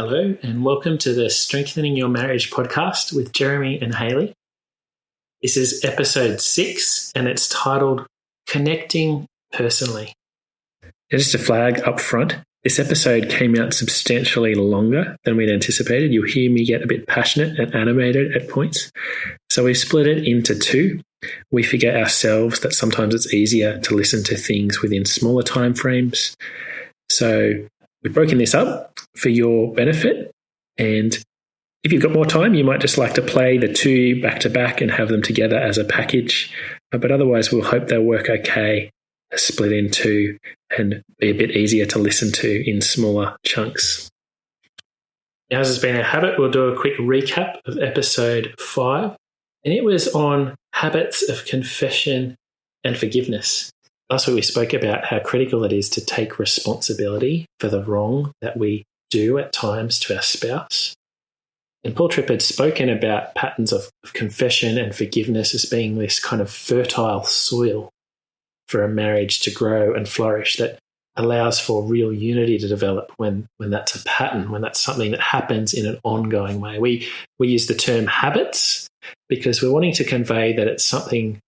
Hello, and welcome to the Strengthening Your Marriage podcast with Jeremy and Hayley. This is episode 6, and it's titled Connecting Personally. And just a flag up front, this episode came out substantially longer than we'd anticipated. You'll hear me get a bit passionate and animated at points. So we split it into 2. We figure ourselves that sometimes it's easier to listen to things within smaller time frames. So we've broken this up for your benefit, and if you've got more time, you might just like to play the 2 back to back and have them together as a package, but otherwise we'll hope they'll work okay, split in 2 and be a bit easier to listen to in smaller chunks. Now, as has been our habit, we'll do a quick recap of episode 5, and it was on habits of confession and forgiveness. Last week we spoke about how critical it is to take responsibility for the wrong that we do at times to our spouse. And Paul Tripp had spoken about patterns of confession and forgiveness as being this kind of fertile soil for a marriage to grow and flourish that allows for real unity to develop when that's a pattern, when that's something that happens in an ongoing way. We use the term habits because we're wanting to convey that it's something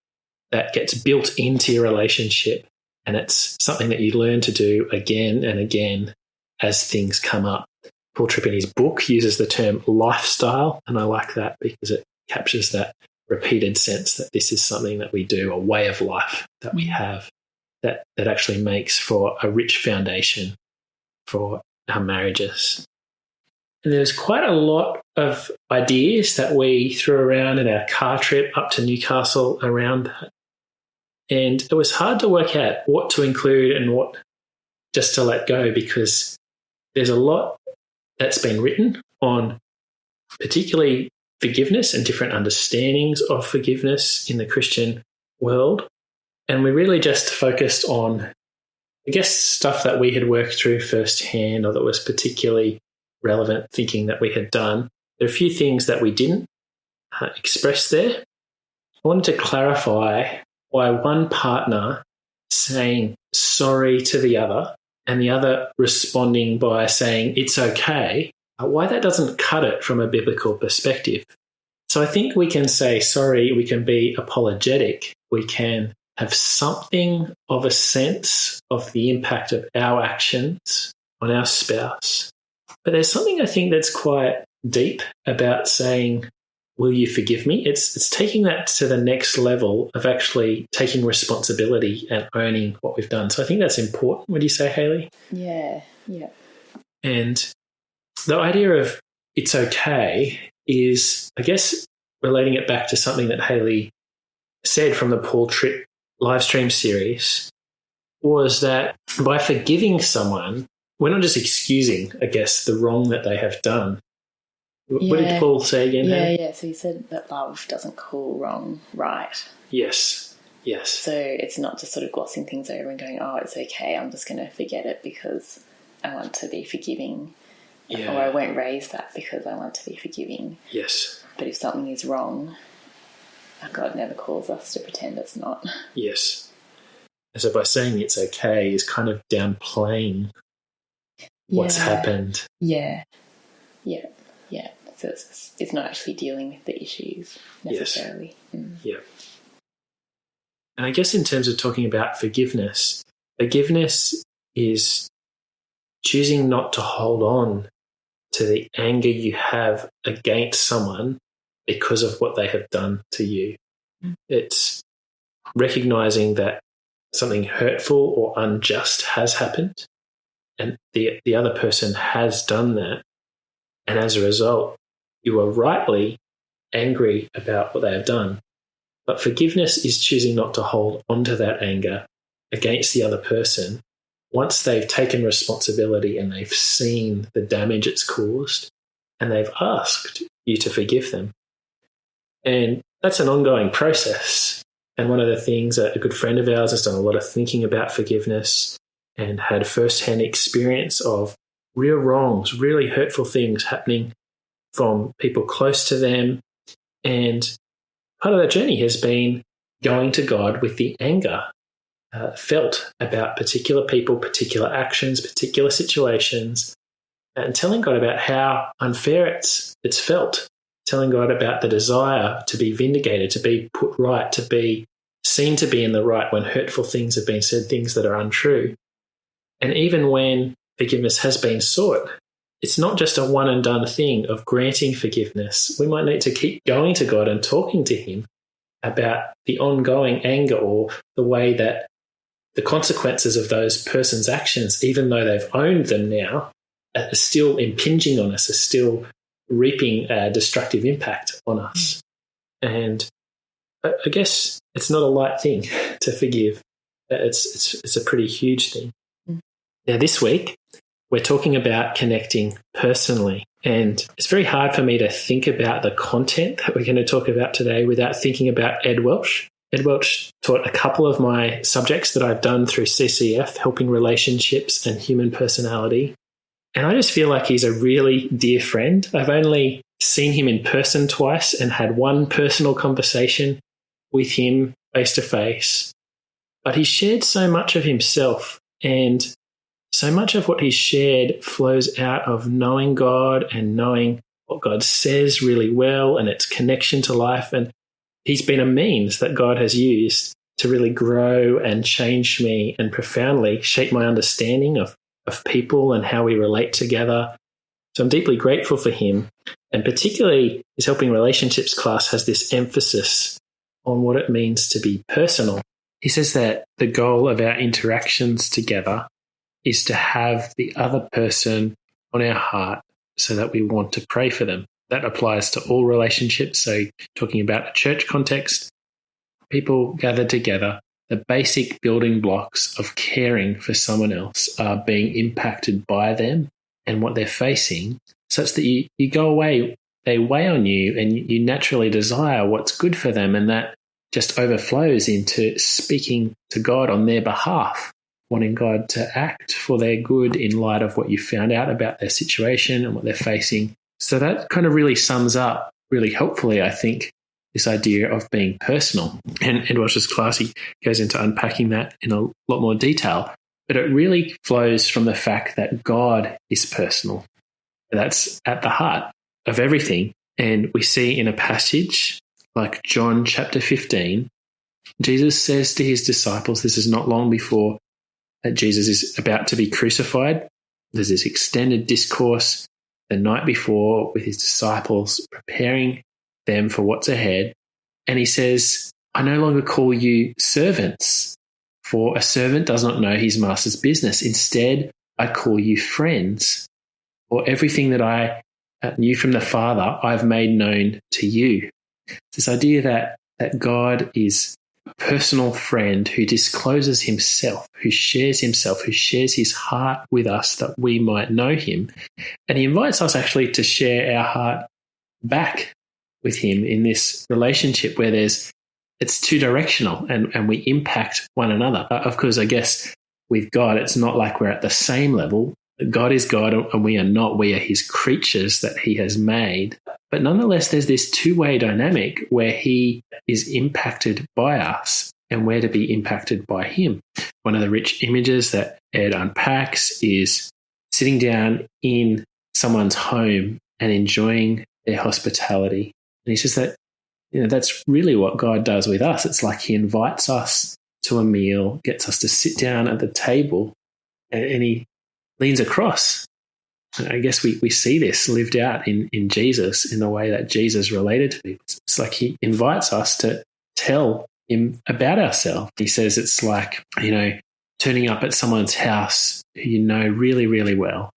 that gets built into your relationship, and it's something that you learn to do again and again as things come up. Paul Tripp in his book uses the term lifestyle, and I like that because it captures that repeated sense that this is something that we do, a way of life that we have that actually makes for a rich foundation for our marriages. And there's quite a lot of ideas that we threw around in our car trip up to Newcastle around that. And it was hard to work out what to include and what just to let go, because there's a lot that's been written on particularly forgiveness and different understandings of forgiveness in the Christian world. And we really just focused on, I guess, stuff that we had worked through firsthand or that was particularly relevant thinking that we had done. There are a few things that we didn't express there. I wanted to clarify why one partner saying sorry to the other and the other responding by saying it's okay, why that doesn't cut it from a biblical perspective. So I think we can say sorry, we can be apologetic, we can have something of a sense of the impact of our actions on our spouse. But there's something I think that's quite deep about saying, will you forgive me? It's taking that to the next level of actually taking responsibility and owning what we've done. So I think that's important. Would you say, Hayley? Yeah. And the idea of it's okay is, I guess, relating it back to something that Hayley said from the Paul Tripp live stream series, was that by forgiving someone, we're not just excusing, I guess, the wrong that they have done. Yeah. What did Paul say again? Yeah. So he said that love doesn't call wrong right. Yes. So it's not just sort of glossing things over and going, oh, it's okay, I'm just going to forget it because I want to be forgiving. Yeah. Or I won't raise that because I want to be forgiving. Yes. But if something is wrong, God never calls us to pretend it's not. Yes. And so by saying it's okay is kind of downplaying what's happened. Yeah. So it's not actually dealing with the issues necessarily. Yes. Yeah. And I guess in terms of talking about forgiveness is choosing not to hold on to the anger you have against someone because of what they have done to you. It's recognizing that something hurtful or unjust has happened and the other person has done that. And as a result, you are rightly angry about what they have done. But forgiveness is choosing not to hold onto that anger against the other person once they've taken responsibility and they've seen the damage it's caused and they've asked you to forgive them. And that's an ongoing process. And one of the things, a good friend of ours has done a lot of thinking about forgiveness and had firsthand experience of real wrongs, really hurtful things happening from people close to them. And part of that journey has been going to God with the anger felt about particular people, particular actions, particular situations, and telling God about how unfair it's felt, telling God about the desire to be vindicated, to be put right, to be seen to be in the right when hurtful things have been said, things that are untrue. And even when forgiveness has been sought, it's not just a one and done thing of granting forgiveness. We might need to keep going to God and talking to him about the ongoing anger or the way that the consequences of those person's actions, even though they've owned them now, are still impinging on us, are still reaping a destructive impact on us. And I guess it's not a light thing to forgive. It's a pretty huge thing. Now, this week, we're talking about connecting personally. And it's very hard for me to think about the content that we're going to talk about today without thinking about Ed Welch. Ed Welch taught a couple of my subjects that I've done through CCF, helping relationships and human personality. And I just feel like he's a really dear friend. I've only seen him in person twice and had one personal conversation with him face to face. But he shared so much of himself, and so much of what he shared flows out of knowing God and knowing what God says really well and its connection to life. And he's been a means that God has used to really grow and change me and profoundly shape my understanding of people and how we relate together. So I'm deeply grateful for him. And particularly his Helping Relationships class has this emphasis on what it means to be personal. He says that the goal of our interactions together is to have the other person on our heart so that we want to pray for them. That applies to all relationships. So talking about a church context, people gathered together, the basic building blocks of caring for someone else are being impacted by them and what they're facing, such that you go away, they weigh on you, and you naturally desire what's good for them, and that just overflows into speaking to God on their behalf, wanting God to act for their good in light of what you found out about their situation and what they're facing. So that kind of really sums up, really helpfully, I think, this idea of being personal. And Ed Welch's class, he goes into unpacking that in a lot more detail. But it really flows from the fact that God is personal. That's at the heart of everything. And we see in a passage like John chapter 15, Jesus says to his disciples, this is not long before that Jesus is about to be crucified. There's this extended discourse the night before with his disciples, preparing them for what's ahead. And he says, I no longer call you servants, for a servant does not know his master's business. Instead, I call you friends, for everything that I knew from the Father, I've made known to you. This idea that God is a personal friend who discloses himself, who shares his heart with us that we might know him. And he invites us actually to share our heart back with him in this relationship where it's two directional and we impact one another. Of course, I guess with God, it's not like we're at the same level. God is God and we are not. We are his creatures that he has made. But nonetheless, there's this two-way dynamic where he is impacted by us and we're to be impacted by him. One of the rich images that Ed unpacks is sitting down in someone's home and enjoying their hospitality. And he says that, that's really what God does with us. It's like he invites us to a meal, gets us to sit down at the table, and he leans across. I guess we see this lived out in Jesus in the way that Jesus related to people. It's like he invites us to tell him about ourselves. He says it's like, turning up at someone's house who you know really, really well.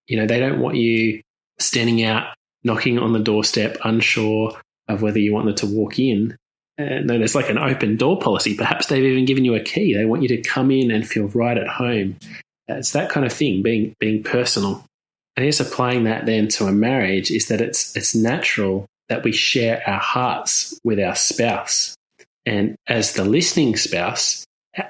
They don't want you standing out, knocking on the doorstep, unsure of whether you want them to walk in. No, there's like an open door policy. Perhaps they've even given you a key. They want you to come in and feel right at home. It's that kind of thing, being personal. And I guess applying that then to a marriage is that it's natural that we share our hearts with our spouse. And as the listening spouse,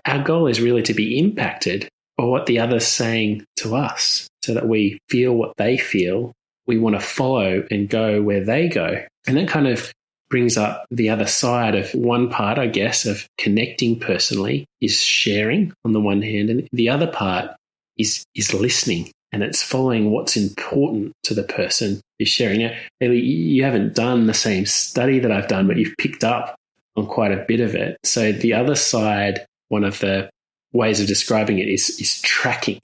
our goal is really to be impacted by what the other's saying to us so that we feel what they feel. We want to follow and go where they go. And that kind of brings up the other side of one part, I guess, of connecting personally is sharing on the one hand, and the other part is listening. and it's following what's important to the person you're sharing. Now, Hayley, you haven't done the same study that I've done, but you've picked up on quite a bit of it. So the other side, one of the ways of describing it is tracking.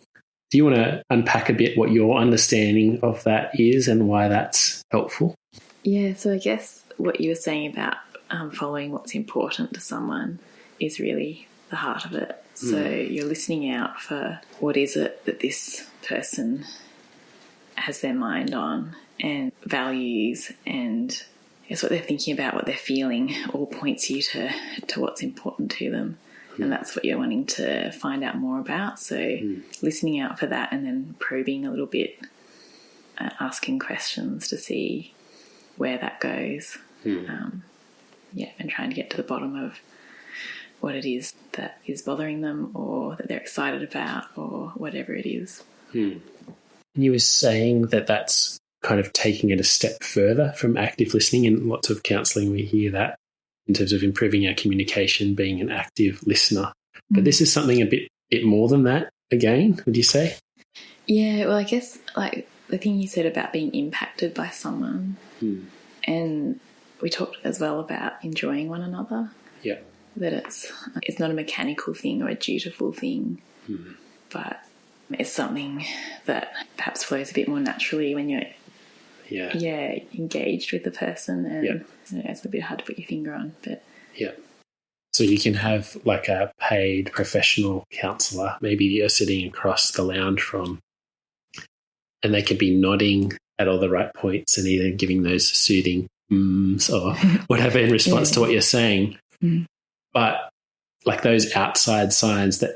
Do you want to unpack a bit what your understanding of that is and why that's helpful? Yeah, so I guess what you were saying about following what's important to someone is really the heart of it. So you're listening out for what is it that this person has their mind on, and values, and it's what they're thinking about, what they're feeling, all points you to what's important to them. And that's what you're wanting to find out more about. So listening out for that, and then probing a little bit, asking questions to see where that goes. And trying to get to the bottom of what it is that is bothering them, or that they're excited about, or whatever it is. You were saying that that's kind of taking it a step further from active listening. In lots of counselling we hear that in terms of improving our communication, being an active listener. But this is something a bit more than that again, would you say? Yeah, well, I guess like the thing you said about being impacted by someone, and we talked as well about enjoying one another. Yeah. That it's not a mechanical thing or a dutiful thing, but it's something that perhaps flows a bit more naturally when you're engaged with the person, and it's a bit hard to put your finger on. But so you can have like a paid professional counsellor, maybe you're sitting across the lounge from, and they could be nodding at all the right points and either giving those soothing or whatever in response to what you're saying. But like those outside signs that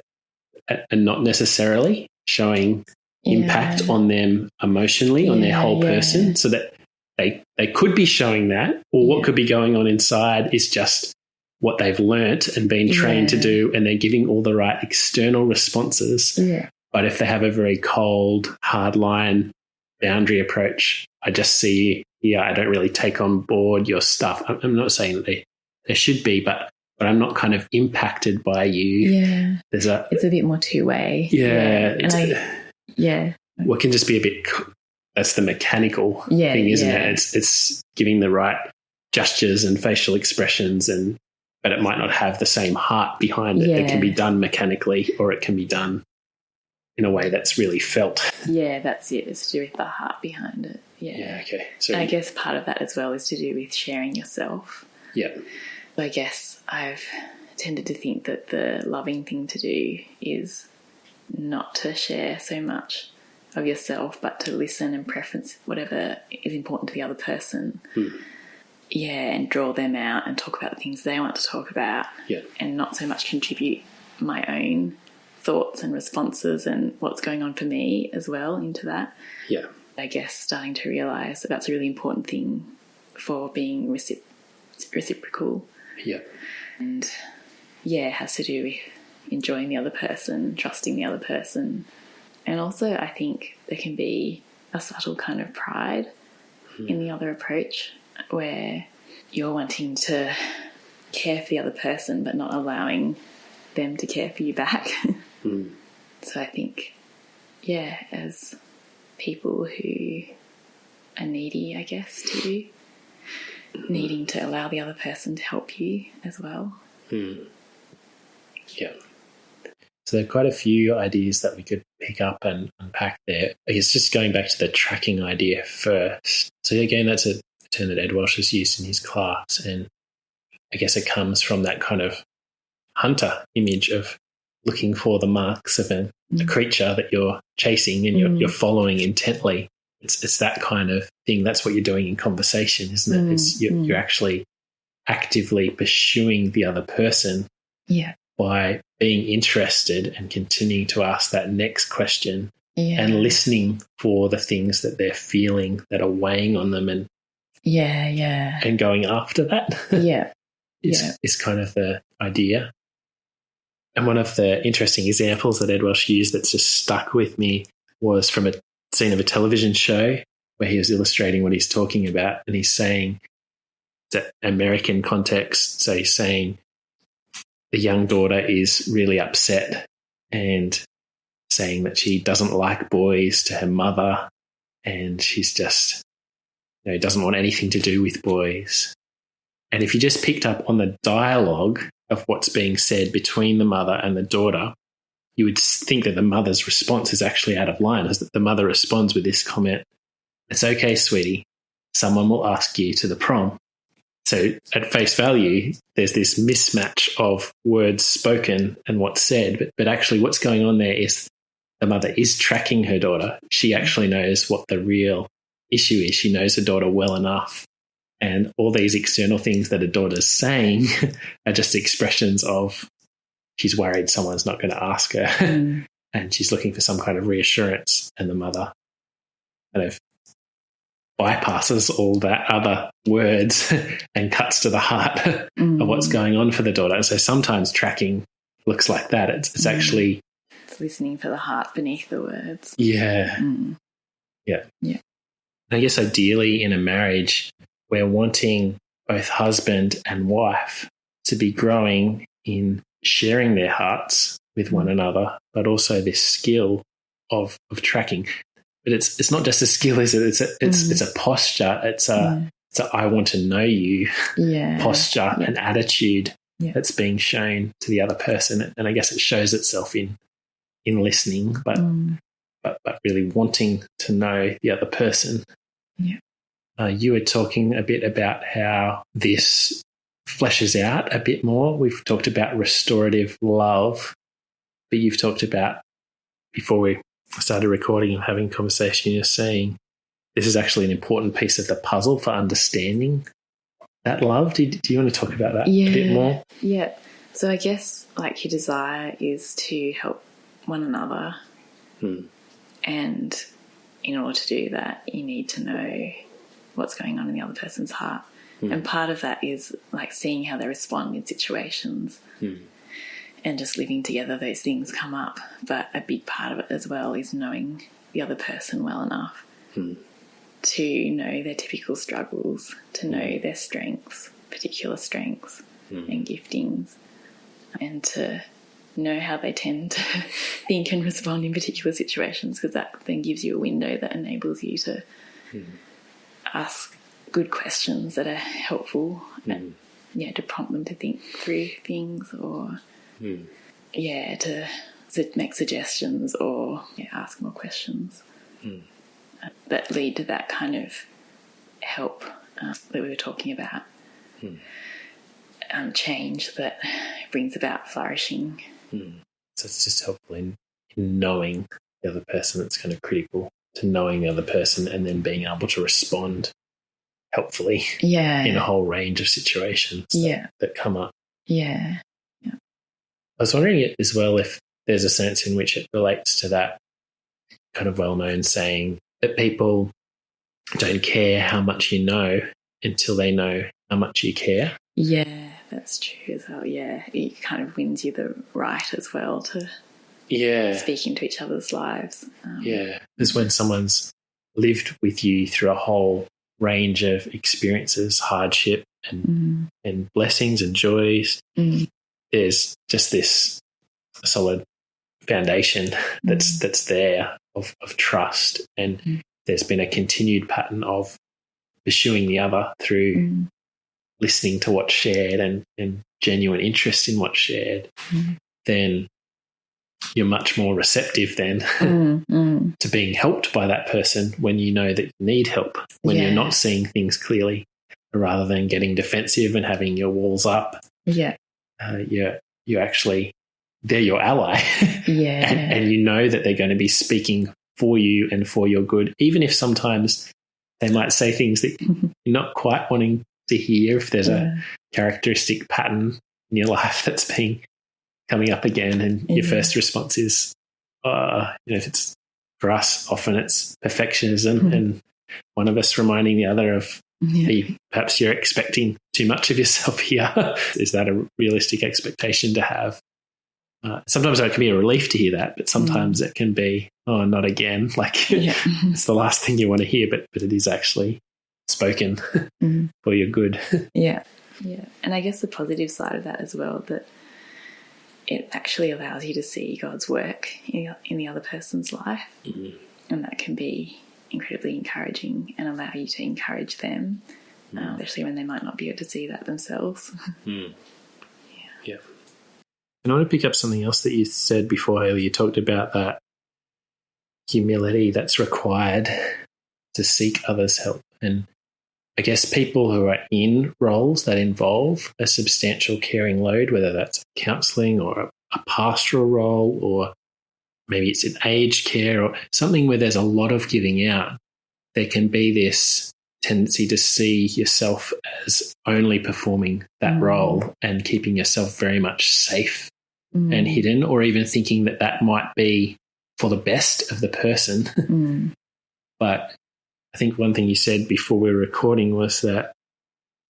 are not necessarily showing impact on them emotionally, on their whole person, so that they could be showing that, or what could be going on inside is just what they've learnt and been trained to do, and they're giving all the right external responses. But if they have a very cold, hardline boundary approach, I just see, I don't really take on board your stuff. I'm not saying that they should be, but I'm not kind of impacted by you. Yeah. It's a bit more two-way. What can just be a bit, that's the mechanical thing, isn't it? It's giving the right gestures and facial expressions, but it might not have the same heart behind it. It can be done mechanically, or it can be done in a way that's really felt. Yeah, that's it. It's to do with the heart behind it. Yeah, okay. So and I guess part of that as well is to do with sharing yourself. Yeah. I guess I've tended to think that the loving thing to do is not to share so much of yourself, but to listen and preference whatever is important to the other person. And draw them out and talk about the things they want to talk about, and not so much contribute my own thoughts and responses and what's going on for me as well into that. I guess starting to realise that that's a really important thing for being reciprocal. And it has to do with enjoying the other person, trusting the other person. And also I think there can be a subtle kind of pride in the other approach, where you're wanting to care for the other person but not allowing them to care for you back. So I think, as people who are needy, I guess, too, needing to allow the other person to help you as well. So there are quite a few ideas that we could pick up and unpack there. I guess just going back to the tracking idea first. So again, that's a term that Ed Welsh has used in his class, and I guess it comes from that kind of hunter image of looking for the marks of a creature that you're chasing and you're following intently. It's that kind of thing. That's what you're doing in conversation, isn't it? You're actually actively pursuing the other person by being interested and continuing to ask that next question and listening for the things that they're feeling that are weighing on them, and and going after that is kind of the idea. And one of the interesting examples that Ed Welsh used that's just stuck with me was from a scene of a television show where he was illustrating what he's talking about, and he's saying that American context, so he's saying the young daughter is really upset and saying that she doesn't like boys to her mother, and she's just, doesn't want anything to do with boys. And if you just picked up on the dialogue of what's being said between the mother and the daughter, you would think that the mother's response is actually out of line, as that the mother responds with this comment, "It's okay, sweetie. Someone will ask you to the prom." So at face value, there's this mismatch of words spoken and what's said, but actually what's going on there is the mother is tracking her daughter. She actually knows what the real issue is. She knows her daughter well enough. And all these external things that her daughter's saying are just expressions of she's worried someone's not going to ask her and she's looking for some kind of reassurance, and the mother kind of bypasses all that other words and cuts to the heart of what's going on for the daughter. And so sometimes tracking looks like that. It's actually... It's listening for the heart beneath the words. Yeah. Yeah. Yeah. I guess ideally in a marriage, we're wanting both husband and wife to be growing in sharing their hearts with one another, but also this skill of tracking. But it's not just a skill, is it? It's a posture. It's a I want to know you posture and attitude that's being shown to the other person. And I guess it shows itself in listening, but really wanting to know the other person. Yeah. You were talking a bit about how this fleshes out a bit more. We've talked about restorative love, but you've talked about, before we started recording and having conversation, you're saying this is actually an important piece of the puzzle for understanding that love. Do you want to talk about that a bit more? Yeah. So I guess like your desire is to help one another. And in order to do that, you need to know what's going on in the other person's heart. And part of that is like seeing how they respond in situations and just living together, those things come up. But a big part of it as well is knowing the other person well enough to know their typical struggles, to know their strengths, particular strengths and giftings, and to know how they tend to think and respond in particular situations, because that then gives you a window that enables you to ask good questions that are helpful and to prompt them to think through things, or to make suggestions, or ask more questions that lead to that kind of help that we were talking about, change that brings about flourishing. So it's just helpful in knowing the other person. That's kind of critical to knowing the other person and then being able to respond helpfully in a whole range of situations that come up. Yeah. I was wondering as well if there's a sense in which it relates to that kind of well-known saying that people don't care how much you know until they know how much you care. Yeah, that's true as well. Yeah, it kind of wins you the right as well to speak into each other's lives. Because when someone's lived with you through a whole range of experiences, hardship and blessings and joys, there's just this solid foundation that's there of trust, and there's been a continued pattern of pursuing the other through listening to what's shared and genuine interest in what's shared. Then you're much more receptive then to being helped by that person when you know that you need help, when you're not seeing things clearly, rather than getting defensive and having your walls up. You're actually, they're your ally. and you know that they're going to be speaking for you and for your good, even if sometimes they might say things that you're not quite wanting to hear, if there's a characteristic pattern in your life that's been coming up again, and your first response is, if it's, for us, often it's perfectionism and one of us reminding the other of, hey, perhaps you're expecting too much of yourself here. Is that a realistic expectation to have? Sometimes it can be a relief to hear that, but sometimes it can be, oh, not again. Like it's the last thing you want to hear, but it is actually spoken for your good. Yeah. And I guess the positive side of that as well, that it actually allows you to see God's work in the other person's life. Mm-hmm. And that can be incredibly encouraging and allow you to encourage them, especially when they might not be able to see that themselves. Yeah. And I want to pick up something else that you said before, Hayley. You talked about that humility that's required to seek others' help. And I guess people who are in roles that involve a substantial caring load, whether that's counselling or a pastoral role, or maybe it's in aged care or something where there's a lot of giving out, there can be this tendency to see yourself as only performing that role and keeping yourself very much safe and hidden, or even thinking that that might be for the best of the person. But I think one thing you said before we were recording was that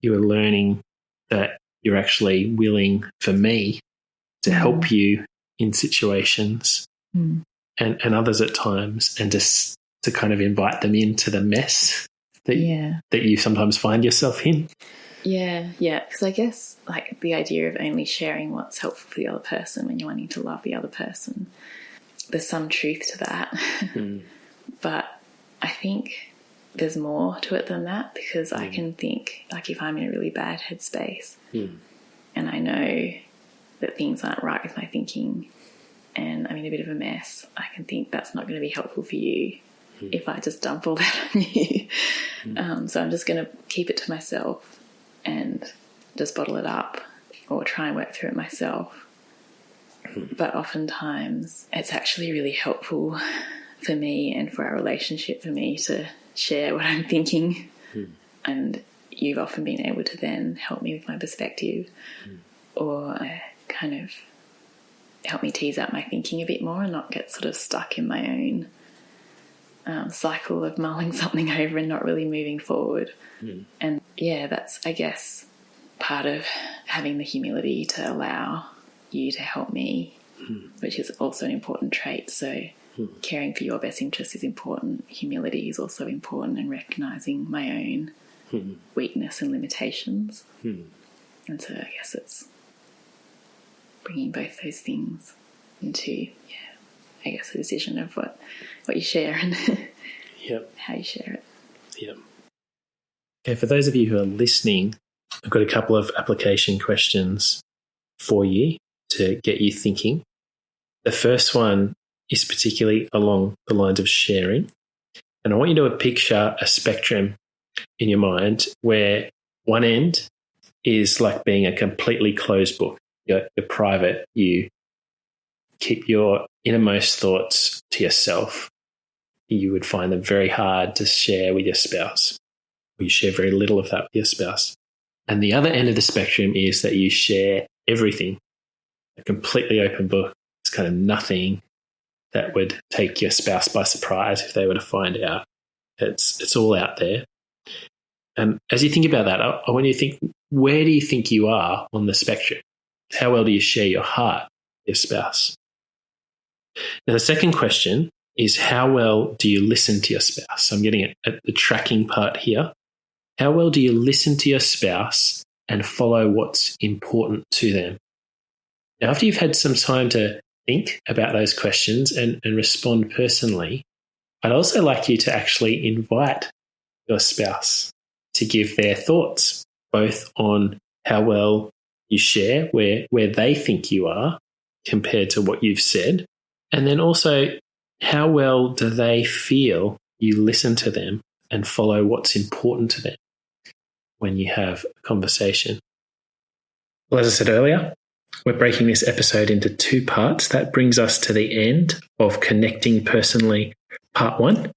you were learning that you're actually willing for me to help you in situations and others at times, and just to kind of invite them into the mess that you sometimes find yourself in. Yeah, because I guess like the idea of only sharing what's helpful for the other person when you're wanting to love the other person, there's some truth to that. But I think there's more to it than that, because I can think, like, if I'm in a really bad headspace and I know that things aren't right with my thinking and I'm in a bit of a mess, I can think that's not going to be helpful for you if I just dump all that on you. So I'm just going to keep it to myself and just bottle it up or try and work through it myself. But oftentimes it's actually really helpful for me and for our relationship, for me to share what I'm thinking. And you've often been able to then help me with my perspective or kind of help me tease out my thinking a bit more and not get sort of stuck in my own cycle of mulling something over and not really moving forward. And that's, I guess, part of having the humility to allow you to help me, which is also an important trait. So caring for your best interests is important. Humility is also important, and recognising my own weakness and limitations. And so I guess it's bringing both those things into, I guess, a decision of what you share and how you share it. Okay, for those of you who are listening, I've got a couple of application questions for you to get you thinking. The first one is particularly along the lines of sharing. And I want you to picture a spectrum in your mind where one end is like being a completely closed book. You're private. You keep your innermost thoughts to yourself. You would find them very hard to share with your spouse. You share very little of that with your spouse. And the other end of the spectrum is that you share everything, a completely open book. It's kind of nothing that would take your spouse by surprise if they were to find out. It's all out there. And as you think about that, I want you to think, where do you think you are on the spectrum? How well do you share your heart with your spouse? Now, the second question is, how well do you listen to your spouse? So I'm getting at the tracking part here. How well do you listen to your spouse and follow what's important to them? Now, after you've had some time to think about those questions and respond personally, I'd also like you to actually invite your spouse to give their thoughts, both on how well you share, where they think you are compared to what you've said, and then also how well do they feel you listen to them and follow what's important to them when you have a conversation. Well, as I said earlier, we're breaking this episode into two parts. That brings us to the end of Connecting Personally, Part 1.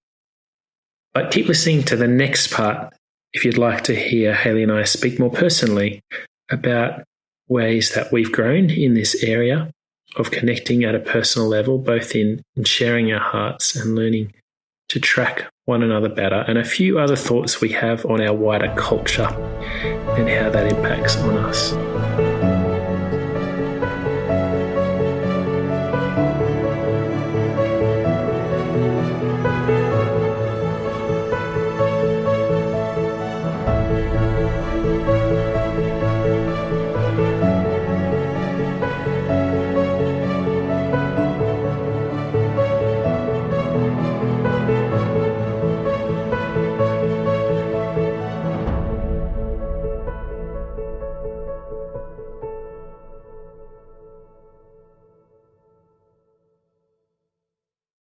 But keep listening to the next part if you'd like to hear Hayley and I speak more personally about ways that we've grown in this area of connecting at a personal level, both in sharing our hearts and learning to track one another better, and a few other thoughts we have on our wider culture and how that impacts on us.